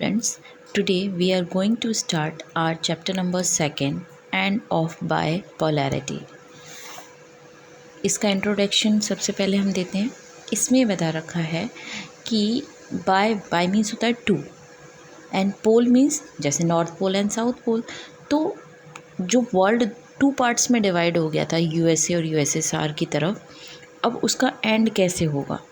Students, today we are going to start our chapter number 2 and of bipolarity. इसका introduction सबसे पहले हम देते हैं। इसमें बता रखा है कि बाय मीन्स होता है टू एंड पोल मीन्स जैसे north pole and south pole. तो जो वर्ल्ड टू पार्ट्स में डिवाइड हो गया था यूएसए और यूएसएसआर की तरफ, अब उसका एंड कैसे होगा।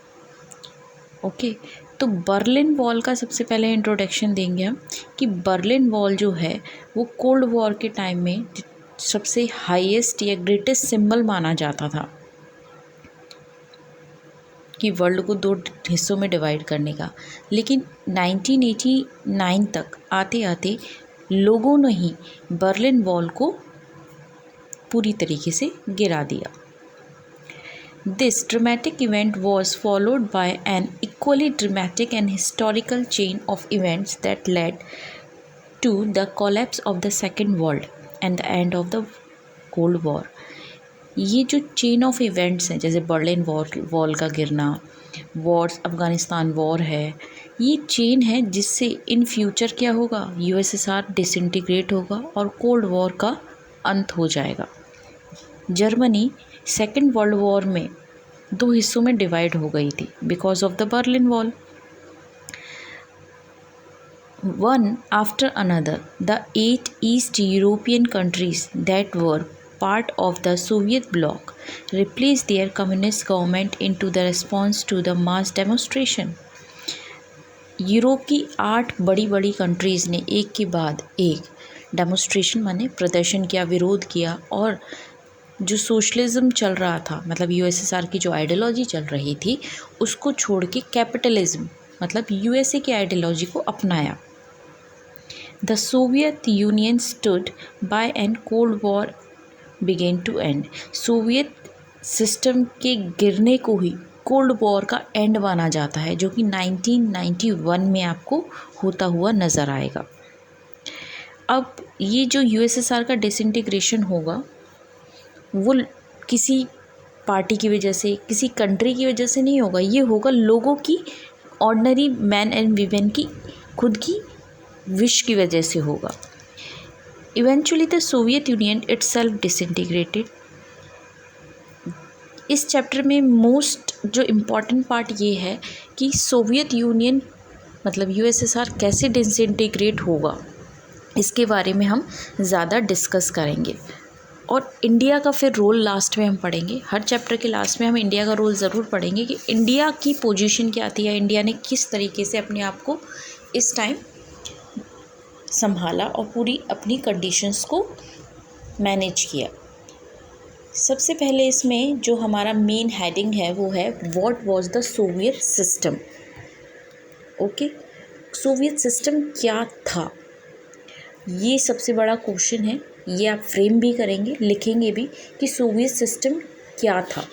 ओके तो बर्लिन वॉल का सबसे पहले इंट्रोडक्शन देंगे हम कि बर्लिन वॉल जो है वो कोल्ड वॉर के टाइम में सबसे हाईएस्ट या ग्रेटेस्ट सिंबल माना जाता था कि वर्ल्ड को दो हिस्सों में डिवाइड करने का। लेकिन 1989 तक आते आते लोगों ने ही बर्लिन वॉल को पूरी तरीके से गिरा दिया। This dramatic event was followed by an equally dramatic and historical chain of events that led to the collapse of the Second World and the end of the Cold War. ये जो chain of events हैं, जैसे Berlin wall का गिरना, Wars, Afghanistan war है, ये chain है जिससे इन फ्यूचर क्या होगा, यूएसएसआर डिसइंटीग्रेट होगा और कोल्ड वॉर का अंत हो जाएगा। जर्मनी सेकेंड वर्ल्ड वॉर में दो हिस्सों में डिवाइड हो गई थी because of the Berlin wall. One after another the 8 east European countries that were part of the Soviet bloc replace their communist government into the response to the mass demonstration. Europe की 8 बड़ी बड़ी countries ने एक के बाद एक demonstration माने प्रदर्शन किया, विरोध किया, और जो सोशलिज्म चल रहा था, मतलब यूएसएसआर की जो आइडियोलॉजी चल रही थी, उसको छोड़ के कैपिटलिज्म मतलब यूएसए की आइडियोलॉजी को अपनाया। The Soviet Union stood by and cold war began to end. Soviet system के गिरने को ही कोल्ड वॉर का एंड माना जाता है, जो कि 1991 में आपको होता हुआ नज़र आएगा। अब ये जो यूएसएसआर का डिसइंटीग्रेशन होगा वो किसी पार्टी की वजह से, किसी कंट्री की वजह से नहीं होगा, ये होगा लोगों की, ऑर्डिनरी मैन एंड वीमेन की खुद की विश की वजह से होगा। Eventually the Soviet union itself disintegrated. इस चैप्टर में मोस्ट जो इम्पॉर्टेंट पार्ट ये है कि सोवियत यूनियन मतलब यूएसएसआर कैसे डिसइंटीग्रेट होगा, इसके बारे में हम ज़्यादा डिस्कस करेंगे। और इंडिया का फिर रोल लास्ट में हम पढ़ेंगे। हर चैप्टर के लास्ट में हम इंडिया का रोल ज़रूर पढ़ेंगे कि इंडिया की पोजीशन क्या थी या इंडिया ने किस तरीके से अपने आप को इस टाइम संभाला और पूरी अपनी कंडीशंस को मैनेज किया। सबसे पहले इसमें जो हमारा मेन हेडिंग है वो है what was the Soviet system. Okay, Soviet system क्या था, ये सबसे बड़ा क्वेश्चन है। ये आप फ्रेम भी करेंगे, लिखेंगे भी कि सोवियत सिस्टम क्या था।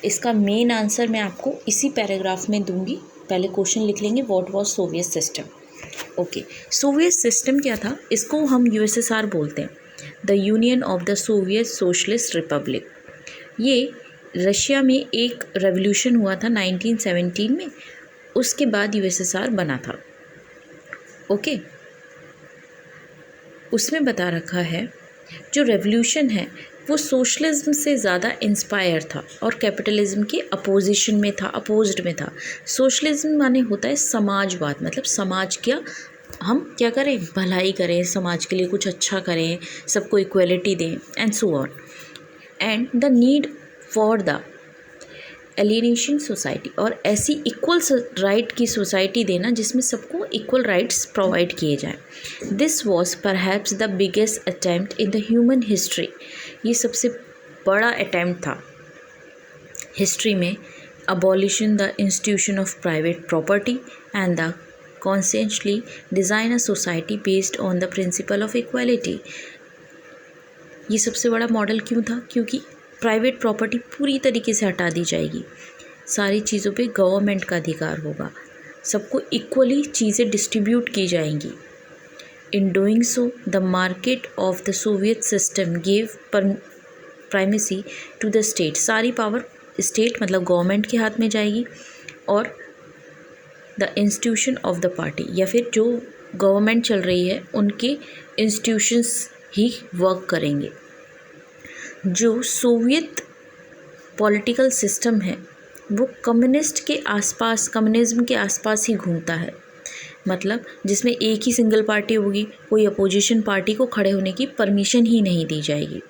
इसका मेन आंसर मैं आपको इसी पैराग्राफ में दूंगी। पहले क्वेश्चन लिख लेंगे, what was Soviet system. Okay, Soviet system क्या था, इसको हम यूएसएसआर बोलते हैं, the union of the Soviet socialist Republic. ये रशिया में एक रेवोल्यूशन हुआ था 1917 में, उसके बाद यूएसएसआर बना था। ओके, उसमें बता रखा है जो रेवोल्यूशन है वो सोशलिज्म से ज़्यादा इंस्पायर था और कैपिटलिज्म के अपोजिशन में था, अपोज्ड में था। सोशलिज्म माने होता है समाजवाद, मतलब समाज क्या, हम क्या करें, भलाई करें, समाज के लिए कुछ अच्छा करें, सबको इक्वलिटी दें and so on, and the need for the alienation society, और ऐसी इक्वल राइट की सोसाइटी देना जिसमें सबको इक्वल राइट्स प्रोवाइड किए जाएं। This was perhaps the biggest attempt in the human history. ये सबसे बड़ा अटैम्प्ट था हिस्ट्री में। Abolition the institution of private property and the consciously design a society based on the principle of equality. ये सबसे बड़ा मॉडल क्यों था, क्योंकि प्राइवेट प्रॉपर्टी पूरी तरीके से हटा दी जाएगी, सारी चीज़ों पे गवर्नमेंट का अधिकार होगा, सबको इक्वली चीज़ें डिस्ट्रीब्यूट की जाएंगी। In doing so the market of the Soviet system give primacy to the state. सारी पावर स्टेट मतलब गवर्नमेंट के हाथ में जाएगी और the institution of the party, या फिर जो गवर्नमेंट चल रही है उनके इंस्टीट्यूशंस ही वर्क करेंगे। जो सोवियत पॉलिटिकल सिस्टम है वो कम्युनिज़्म के आसपास ही घूमता है। मतलब जिसमें एक ही सिंगल पार्टी होगी, कोई अपोजिशन पार्टी को खड़े होने की परमिशन ही नहीं दी जाएगी,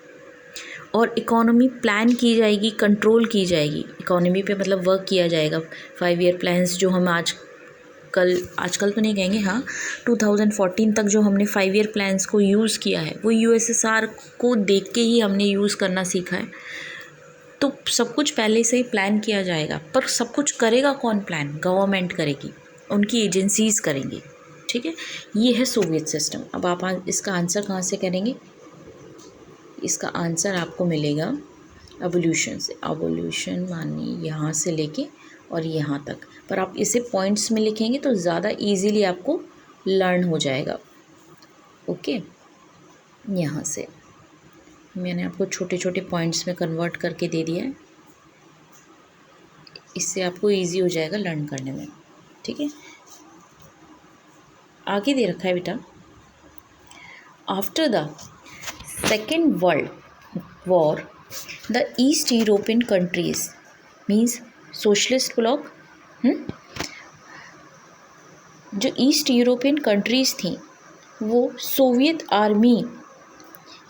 और इकोनॉमी प्लान की जाएगी, कंट्रोल की जाएगी। इकोनॉमी पे मतलब वर्क किया जाएगा। 5 ईयर प्लान्स जो हम आजकल तो नहीं कहेंगे, हाँ 2014 तक जो हमने 5 ईयर प्लान्स को यूज़ किया है वो यूएसएसआर को देख के ही हमने यूज़ करना सीखा है। तो सब कुछ पहले से ही प्लान किया जाएगा, पर सब कुछ करेगा कौन प्लान? गवर्नमेंट करेगी, उनकी एजेंसीज़ करेंगी। ठीक है, ये है सोवियत सिस्टम। अब आप इसका आंसर कहाँ से करेंगे? इसका आंसर आपको मिलेगा एवोल्यूशन से। एवोल्यूशन मानिए यहाँ से लेके और यहाँ तक, पर आप इसे पॉइंट्स में लिखेंगे तो ज़्यादा इजीली आपको लर्न हो जाएगा। ओके, यहाँ से मैंने आपको छोटे छोटे पॉइंट्स में कन्वर्ट करके दे दिया है, इससे आपको इजी हो जाएगा लर्न करने में। ठीक है, आगे दे रखा है बेटा, after the second world war the east European countries means socialist block, जो ईस्ट यूरोपियन कंट्रीज़ थी वो सोवियत आर्मी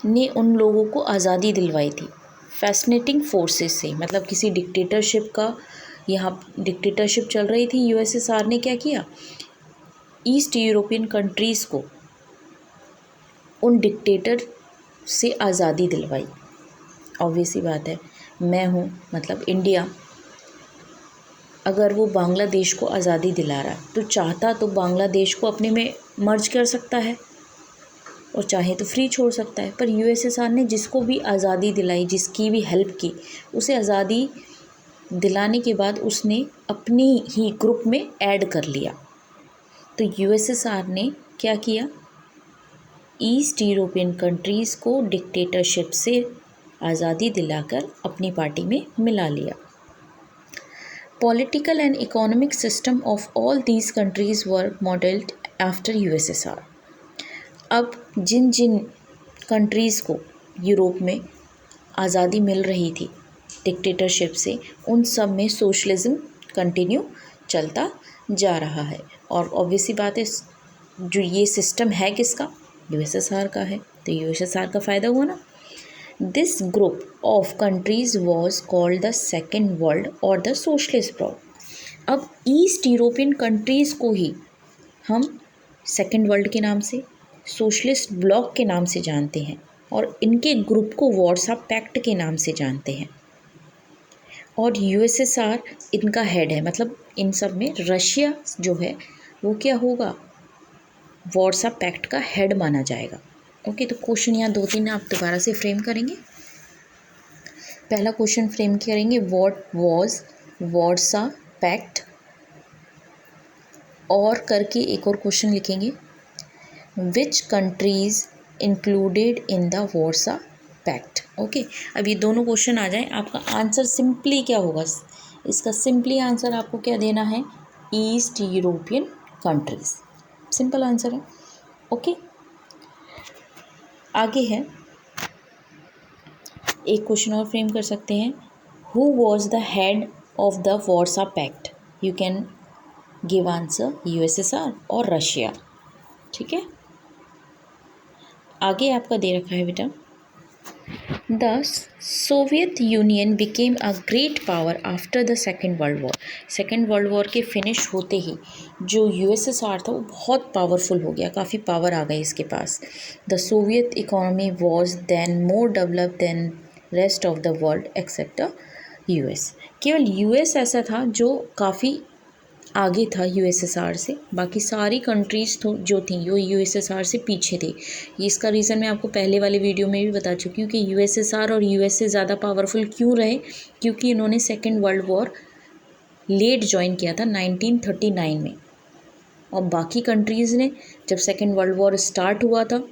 ने उन लोगों को आज़ादी दिलवाई थी फैसिनेटिंग फोर्सेस से। मतलब किसी डिक्टेटरशिप का, यहाँ डिक्टेटरशिप चल रही थी, यूएसएसआर ने क्या किया, ईस्ट यूरोपियन कंट्रीज़ को उन डिक्टेटर से आज़ादी दिलवाई। ऑब्वियस सी बात है, मैं हूँ मतलब इंडिया, अगर वो बांग्लादेश को आज़ादी दिला रहा है तो चाहता तो बांग्लादेश को अपने में मर्ज कर सकता है और चाहे तो फ्री छोड़ सकता है, पर यूएसएसआर ने जिसको भी आज़ादी दिलाई, जिसकी भी हेल्प की, उसे आज़ादी दिलाने के बाद उसने अपनी ही ग्रुप में ऐड कर लिया। तो यूएसएसआर ने क्या किया, ईस्ट यूरोपियन कंट्रीज़ को डिक्टेटरशिप से आज़ादी दिलाकर अपनी पार्टी में मिला लिया। Political and economic system of all these countries were modelled after USSR. अब जिन जिन कंट्रीज़ को यूरोप में आज़ादी मिल रही थी डिक्टेटरशिप से, उन सब में सोशलिज्म कंटिन्यू चलता जा रहा है। और ऑब्वियसली बात है, जो ये सिस्टम है किसका, यूएसएसआर का है, तो यूएसएसआर का फ़ायदा हुआ ना। This group of countries was called the second world और द सोशलिस्ट ब्लॉक। अब ईस्ट यूरोपियन कंट्रीज़ को ही हम सेकेंड वर्ल्ड के नाम से, सोशलिस्ट ब्लॉक के नाम से जानते हैं, और इनके ग्रुप को वार्सा पैक्ट के नाम से जानते हैं। और यूएसएसआर इनका हेड है, मतलब इन सब में रशिया जो है वो क्या होगा, वार्सा पैक्ट का हेड माना जाएगा। ओके, तो क्वेश्चन यहाँ 2-3 आप दोबारा से फ्रेम करेंगे। पहला क्वेश्चन फ्रेम करेंगे, व्हाट वाज वार्सा पैक्ट, और करके एक और क्वेश्चन लिखेंगे, which countries included in the Warsaw Pact. Okay, अब ये दोनों क्वेश्चन आ जाएं, आपका आंसर सिंपली क्या होगा, इसका सिंपली आंसर आपको क्या देना है, east European countries, simple answer है। ओके, आगे है, एक क्वेश्चन और फ्रेम कर सकते हैं, who was the head of the Warsaw pact. You can give answer USSR और रशिया। ठीक है, आगे आपका दे रखा है बेटा, the Soviet Union became a great power after the second world war. Second world war के फिनिश होते ही जो यूएसएसआर था वो बहुत पावरफुल हो गया, काफ़ी पावर आ गई इसके पास। The Soviet economy was then more developed than rest of the world except the US. केवल यूएस ऐसा था जो काफ़ी आगे था यूएसएसआर से, बाकी सारी कंट्रीज़ जो थी वो यूएसएसआर से पीछे थी। ये इसका रीज़न मैं आपको पहले वाले वीडियो में भी बता चुकी हूँ कि यूएसएसआर और यूएस से ज़्यादा पावरफुल क्यों रहे, क्योंकि इन्होंने second world war late join किया था 1939 में, और बाकी कंट्रीज़ ने जब सेकेंड वर्ल्ड वॉर स्टार्ट हुआ था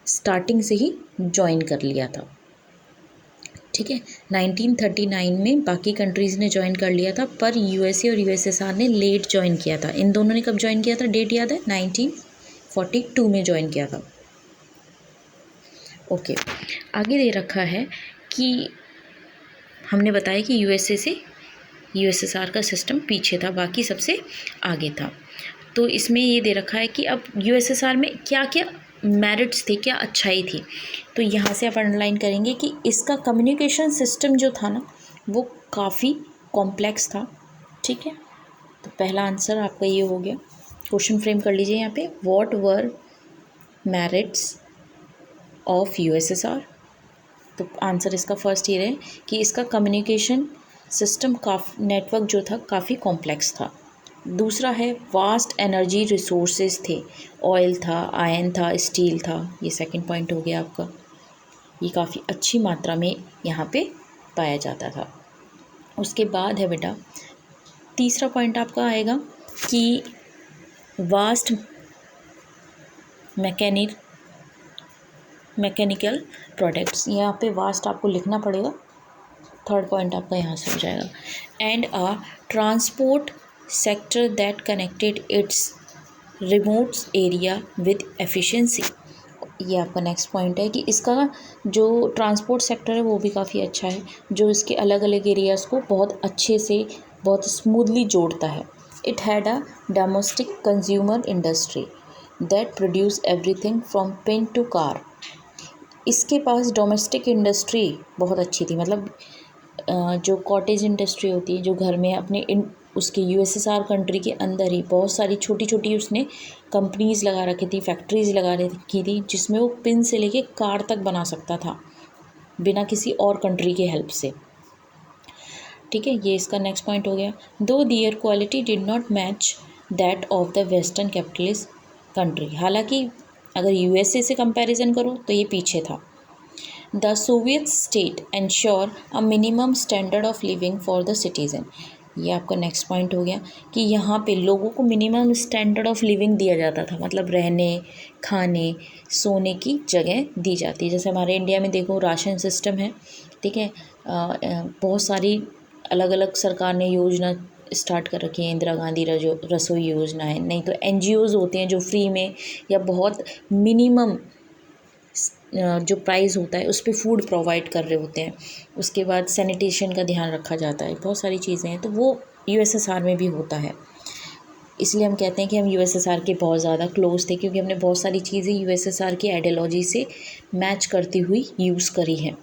स्टार्टिंग से ही ज्वाइन कर लिया था। ठीक है, 1939 में बाकी कंट्रीज़ ने ज्वाइन कर लिया था, पर यूएसए और यूएसएसआर ने लेट ज्वाइन किया था। इन दोनों ने कब ज्वाइन किया था, डेट याद है, 1939। 42 में ज्वाइन किया था। ओके, आगे दे रखा है कि हमने बताया कि यूएसए से यूएसएसआर का सिस्टम पीछे था, बाकी सबसे आगे था। तो इसमें ये दे रखा है कि अब यूएसएसआर में क्या क्या मेरिट्स थे, क्या अच्छाई थी। तो यहाँ से आप अंडरलाइन करेंगे कि इसका कम्युनिकेशन सिस्टम जो था ना वो काफ़ी कॉम्प्लेक्स था। ठीक है, तो पहला आंसर आपका ये हो गया। क्वेश्चन फ्रेम कर लीजिए यहाँ पे, what were merits of USSR. तो आंसर इसका फर्स्ट ये है कि इसका कम्युनिकेशन सिस्टम नेटवर्क जो था काफ़ी कॉम्प्लेक्स था। दूसरा है वास्ट एनर्जी रिसोर्सेज थे, ऑयल था, आयरन था, स्टील था। ये सेकंड पॉइंट हो गया आपका, ये काफ़ी अच्छी मात्रा में यहाँ पे पाया जाता था। उसके बाद है बेटा तीसरा पॉइंट आपका आएगा कि वास्ट मैकेनिकल प्रोडक्ट्स। यहाँ पे वास्ट आपको लिखना पड़ेगा, थर्ड पॉइंट आपका यहाँ से हो जाएगा। And a transport sector that connected it's remote area with efficiency. ये आपका नेक्स्ट पॉइंट है कि इसका जो ट्रांसपोर्ट सेक्टर है वो भी काफ़ी अच्छा है, जो इसके अलग अलग एरियाज़ को बहुत अच्छे से बहुत स्मूथली जोड़ता है। It had a domestic consumer industry that produce everything from pen to car. इसके पास डोमेस्टिक इंडस्ट्री बहुत अच्छी थी, मतलब जो कॉटेज इंडस्ट्री होती है, जो घर में अपने उसके यूएसएसआर कंट्री के अंदर ही बहुत सारी छोटी छोटी उसने कंपनीज़ लगा रखी थी, फैक्ट्रीज़ लगा रखी थी, जिसमें वो पिन से लेके कार तक बना सकता था बिना किसी और कंट्री के हेल्प से। ठीक है, ये इसका नेक्स्ट पॉइंट हो गया। दो there quality did not match that of the western capitalist country. हालांकि अगर यूएसए से कंपैरिजन करो तो ये पीछे था। The Soviet state ensure a minimum standard of living for the citizen. ये आपका नेक्स्ट पॉइंट हो गया कि यहाँ पे लोगों को मिनिमम स्टैंडर्ड ऑफ लिविंग दिया जाता था, मतलब रहने, खाने, सोने की जगह दी जाती है। जैसे हमारे इंडिया में देखो राशन सिस्टम है, ठीक है, बहुत सारी अलग अलग सरकार ने योजना स्टार्ट कर रखी है। इंदिरा गांधी रसोई योजना है, नहीं तो एनजीओज़ होते हैं जो फ्री में या बहुत मिनिमम जो प्राइस होता है उस पर फूड प्रोवाइड कर रहे होते हैं। उसके बाद सैनिटेशन का ध्यान रखा जाता है, बहुत सारी चीज़ें हैं। तो वो यूएसएसआर में भी होता है, इसलिए हम कहते हैं कि हम यूएसएसआर के बहुत ज़्यादा क्लोज थे, क्योंकि हमने बहुत सारी चीज़ें यूएसएसआर की आइडियोलॉजी से मैच करती हुई यूज़ करी हैं।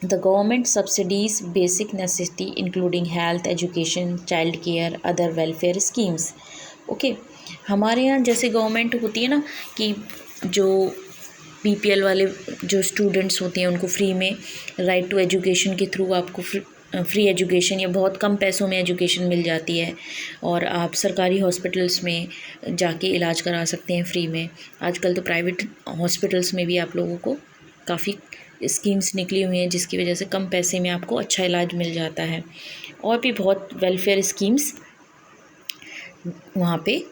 The government subsidies basic necessity including health, education, child care, other welfare schemes. Okay, हमारे यहाँ जैसे गवर्नमेंट होती है ना कि जो बीपीएल वाले जो स्टूडेंट्स होते हैं उनको फ्री में राइट टू एजुकेशन के थ्रू आपको फ्री एजुकेशन या बहुत कम पैसों में एजुकेशन मिल जाती है, और आप सरकारी हॉस्पिटल्स में जाके इलाज करा सकते हैं फ्री में। आजकल तो प्राइवेट हॉस्पिटल्स में भी आप लोगों को काफ़ी स्कीम्स निकली हुई हैं, जिसकी वजह से कम पैसे में आपको अच्छा इलाज मिल जाता है। और भी बहुत वेलफेयर स्कीम्स वहाँ पे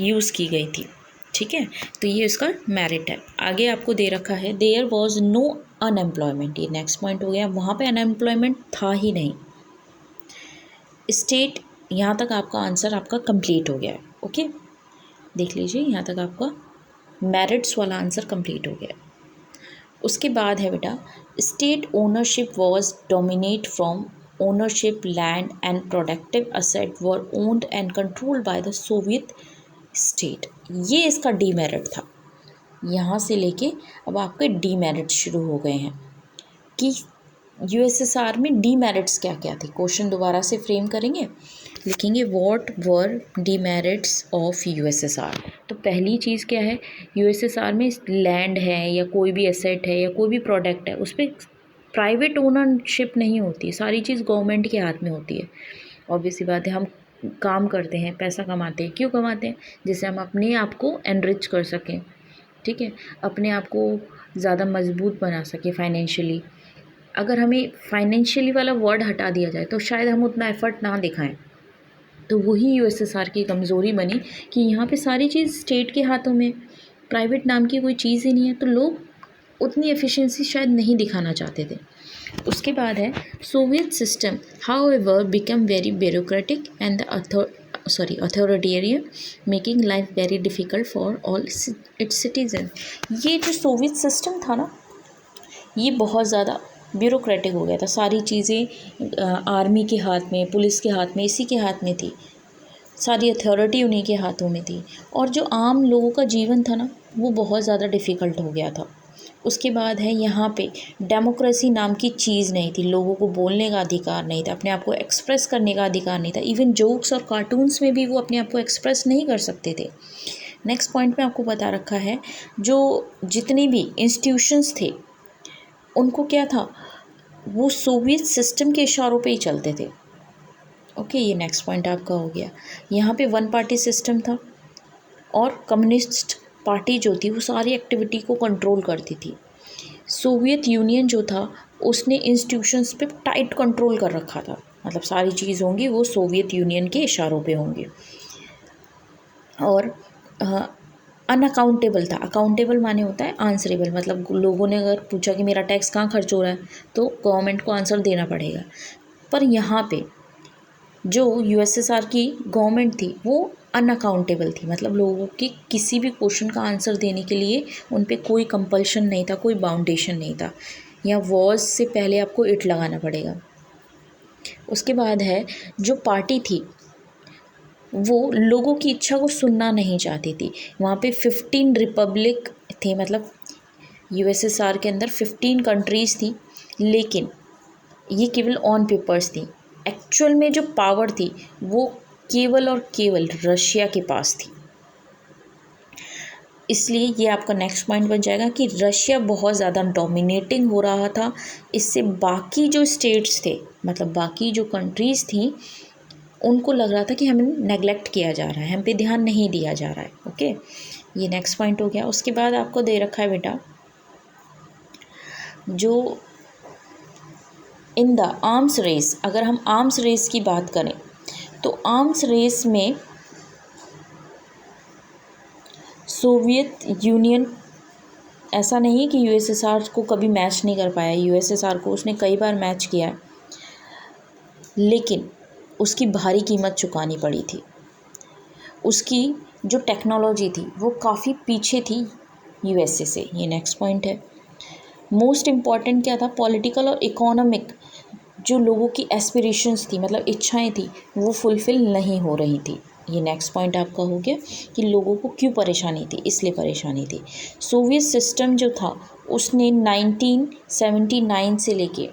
यूज़ की गई थी। ठीक है, तो ये इसका मेरिट है। आगे आपको दे रखा है देयर वॉज नो अनएम्प्लॉयमेंट। ये नेक्स्ट पॉइंट हो गया, वहाँ पे अनएम्प्लॉयमेंट था ही नहीं। स्टेट, यहाँ तक आपका आंसर आपका कंप्लीट हो गया है। ओके, देख लीजिए यहाँ तक आपका मेरिट्स वाला आंसर कंप्लीट हो गया। उसके बाद है बेटा state ownership was dominate from ownership, land and productive asset were owned and controlled by the Soviet state. ये इसका डीमेरिट था। यहाँ से लेके अब आपके डीमेरिट शुरू हो गए हैं कि यूएसएसआर में डीमेरिट्स क्या क्या थे। क्वेश्चन दोबारा से फ्रेम करेंगे, लिखेंगे what were demerits of USSR. तो पहली चीज़ क्या है, यूएसएसआर में लैंड है या कोई भी एसेट है या कोई भी प्रोडक्ट है उस पर प्राइवेट ओनरशिप नहीं होती, सारी चीज़ गवर्नमेंट के हाथ में होती है। ऑब्वियसली बात है, हम काम करते हैं, पैसा कमाते हैं, क्यों कमाते हैं, जिससे हम अपने आप को एनरिच कर सकें। ठीक है, अपने आप को ज़्यादा मजबूत बना सकें फाइनेंशियली। अगर हमें फाइनेंशियली वाला वर्ड हटा दिया जाए तो शायद हम उतना एफर्ट ना दिखाएं। तो वही यूएसएसआर की कमज़ोरी बनी कि यहाँ पे सारी चीज़ स्टेट के हाथों में, प्राइवेट नाम की कोई चीज़ ही नहीं है, तो लोग उतनी एफिशिएंसी शायद नहीं दिखाना चाहते थे। उसके बाद है Soviet system however become very bureaucratic and the authoritarian, making life very difficult for all it's citizen. ये जो सोवियत सिस्टम था ना, ये बहुत ज़्यादा ब्यूरोक्रेटिक हो गया था। सारी चीज़ें आर्मी के हाथ में, पुलिस के हाथ में, इसी के हाथ में थी, सारी अथॉरिटी उन्हीं के हाथों में थी, और जो आम लोगों का जीवन था ना, वो बहुत ज़्यादा डिफ़िकल्ट हो गया था। उसके बाद है यहाँ पे डेमोक्रेसी नाम की चीज़ नहीं थी, लोगों को बोलने का अधिकार नहीं था, अपने आप को एक्सप्रेस करने का अधिकार नहीं था। इवन जोक्स और कार्टून्स में भी वो अपने आप को एक्सप्रेस नहीं कर सकते थे। नेक्स्ट पॉइंट में आपको बता रखा है, जो जितने भी इंस्टीट्यूशंस थे उनको क्या था, वो सोवियत सिस्टम के इशारों पे ही चलते थे। ओके, ये नेक्स्ट पॉइंट आपका हो गया। यहाँ पे वन पार्टी सिस्टम था, और कम्युनिस्ट पार्टी जो थी वो सारी एक्टिविटी को कंट्रोल करती थी। सोवियत यूनियन जो था उसने इंस्टीट्यूशंस पे टाइट कंट्रोल कर रखा था, मतलब सारी चीज़ होंगी वो सोवियत यूनियन के इशारों पे होंगी। और अनअकाउंटेबल था। अकाउंटेबल माने होता है आंसरेबल, मतलब लोगों ने अगर पूछा कि मेरा टैक्स कहाँ खर्च हो रहा है, तो गवर्नमेंट को आंसर देना पड़ेगा। पर यहाँ पे जो यूएसएसआर की गवर्नमेंट थी वो अनअकाउंटेबल थी, मतलब लोगों के किसी भी क्वेश्चन का आंसर देने के लिए उन पे कोई कंपल्शन नहीं था, कोई बाउंडेशन नहीं था। या वॉज से पहले आपको इट लगाना पड़ेगा। उसके बाद है, जो पार्टी थी वो लोगों की इच्छा को सुनना नहीं चाहती थी। वहाँ पे 15 रिपब्लिक थे, मतलब यूएसएसआर के अंदर 15 कंट्रीज़ थी, लेकिन ये केवल ऑन पेपर्स थी। एक्चुअल में जो पावर थी वो केवल और केवल रशिया के पास थी। इसलिए ये आपका नेक्स्ट पॉइंट बन जाएगा कि रशिया बहुत ज़्यादा डोमिनेटिंग हो रहा था। इससे बाकी जो स्टेट्स थे, मतलब बाकी जो कंट्रीज़ थी, उनको लग रहा था कि हमें नेग्लेक्ट किया जा रहा है, हम पे ध्यान नहीं दिया जा रहा है। ओके, ये नेक्स्ट पॉइंट हो गया। उसके बाद आपको दे रखा है बेटा, जो इन द आर्म्स रेस, अगर हम आर्म्स रेस की बात करें तो आर्म्स रेस में सोवियत यूनियन, ऐसा नहीं कि यूएसएसआर को कभी मैच नहीं कर पाया, यूएसएसआर को उसने कई बार मैच किया है, लेकिन उसकी भारी कीमत चुकानी पड़ी थी। उसकी जो टेक्नोलॉजी थी वो काफ़ी पीछे थी यूएसए से। ये नेक्स्ट पॉइंट है। मोस्ट इम्पॉर्टेंट क्या था, पॉलिटिकल और इकोनॉमिक जो लोगों की एस्पिरेशंस थी, मतलब इच्छाएं थी, वो फुलफ़िल नहीं हो रही थी। ये नेक्स्ट पॉइंट आपका हो गया कि लोगों को क्यों परेशानी थी, इसलिए परेशानी थी। सोवियत सिस्टम जो था उसने 1979 से लेके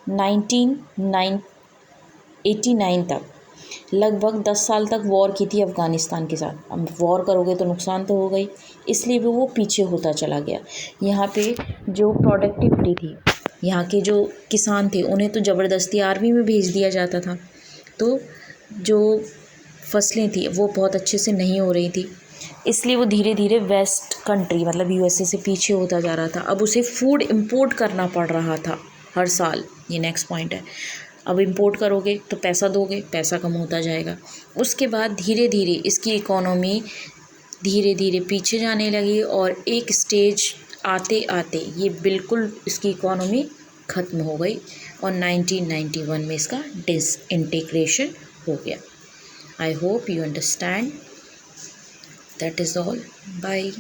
1989 तक लगभग 10 साल तक वॉर की थी अफ़गानिस्तान के साथ। अब वॉर करोगे तो नुकसान तो होगा ही, इसलिए भी वो पीछे होता चला गया। यहाँ पे जो प्रोडक्टिविटी थी, यहाँ के जो किसान थे उन्हें तो ज़बरदस्ती आर्मी में भेज दिया जाता था, तो जो फसलें थी वो बहुत अच्छे से नहीं हो रही थी, इसलिए वो धीरे धीरे वेस्ट कंट्री मतलब यूएसए से पीछे होता जा रहा था। अब उसे फूड इंपोर्ट करना पड़ रहा था हर साल। ये नेक्स्ट पॉइंट है। अब इंपोर्ट करोगे तो पैसा दोगे, पैसा कम होता जाएगा। उसके बाद धीरे धीरे इसकी इकोनॉमी धीरे धीरे पीछे जाने लगी, और एक स्टेज आते आते ये बिल्कुल इसकी इकोनॉमी ख़त्म हो गई, और 1991 में इसका डिसइंटीग्रेशन हो गया। I hope you understand. That is all. Bye.